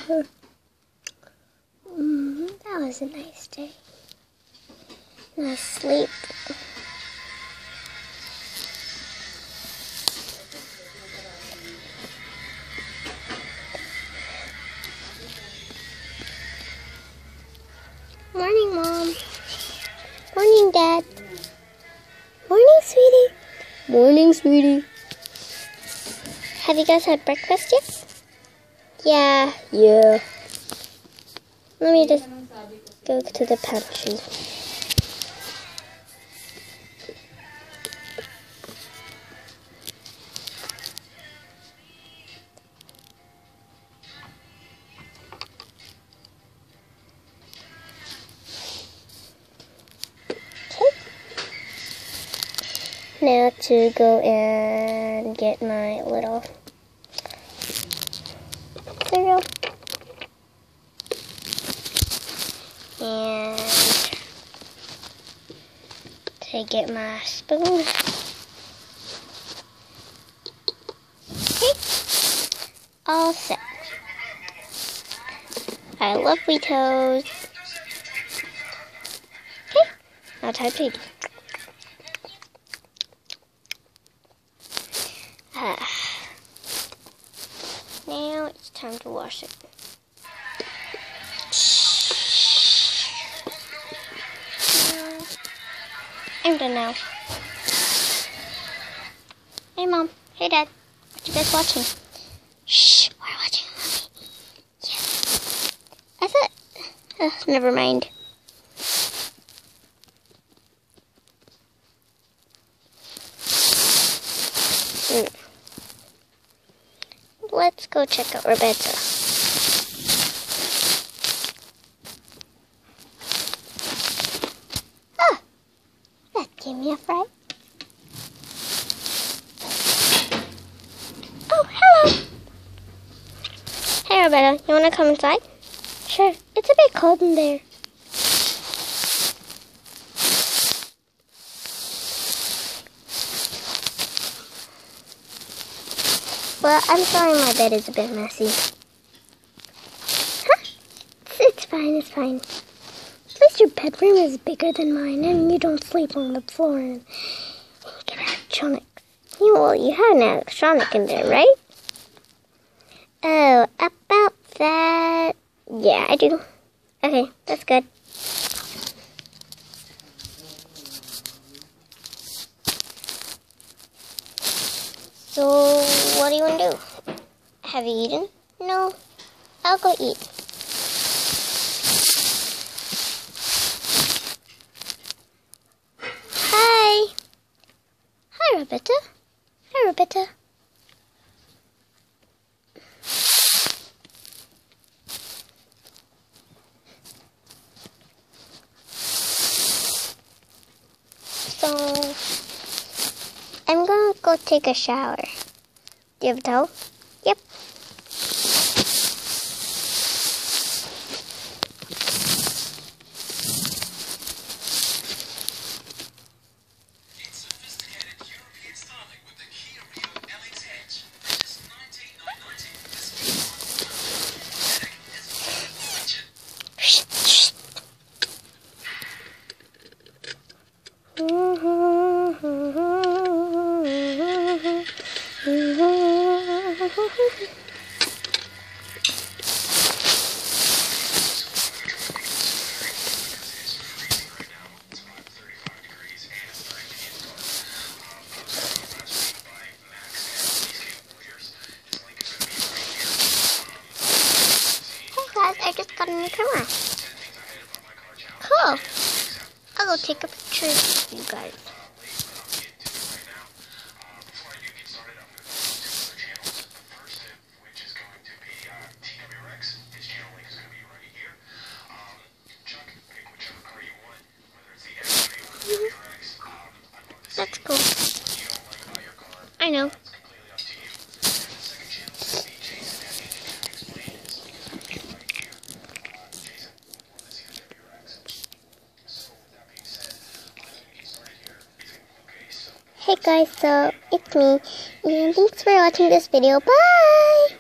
That was a nice day. Nice sleep. Morning, Mom. Morning, Dad. Morning, sweetie. Morning, sweetie. Have you guys had breakfast yet? Yeah. Let me just go to the pantry. Now to go and get my little cereal. And to get my spoon. Okay. All set. I love Weetos. Okay. Now time to eat. Now it's time to wash it. I'm done now. Hey, Mom. Hey, Dad. What you guys watching? Shh, we're watching a movie. Yes. I thought... never mind. Let's go check out Rebecca. Ah! That gave me a fright. Oh, hello! Hey, Rebecca, you want to come inside? Sure. It's a bit cold in there. Well, I'm sorry my bed is a bit messy. Huh? It's fine, it's fine. At least your bedroom is bigger than mine and you don't sleep on the floor and you get electronics. Well, you have an electronic in there, right? Oh, about that... Yeah, I do. Okay, that's good. So, what do you want to do? Have you eaten? No. I'll go eat. Hi. Hi, Rebecca. Hi, Rebecca. So, I'm gonna go take a shower. Do you have a towel? Yep. I just got a new camera. Cool. I'll go take a picture of you guys. That's cool. I know. Hey guys, so it's me, and thanks for watching this video. Bye!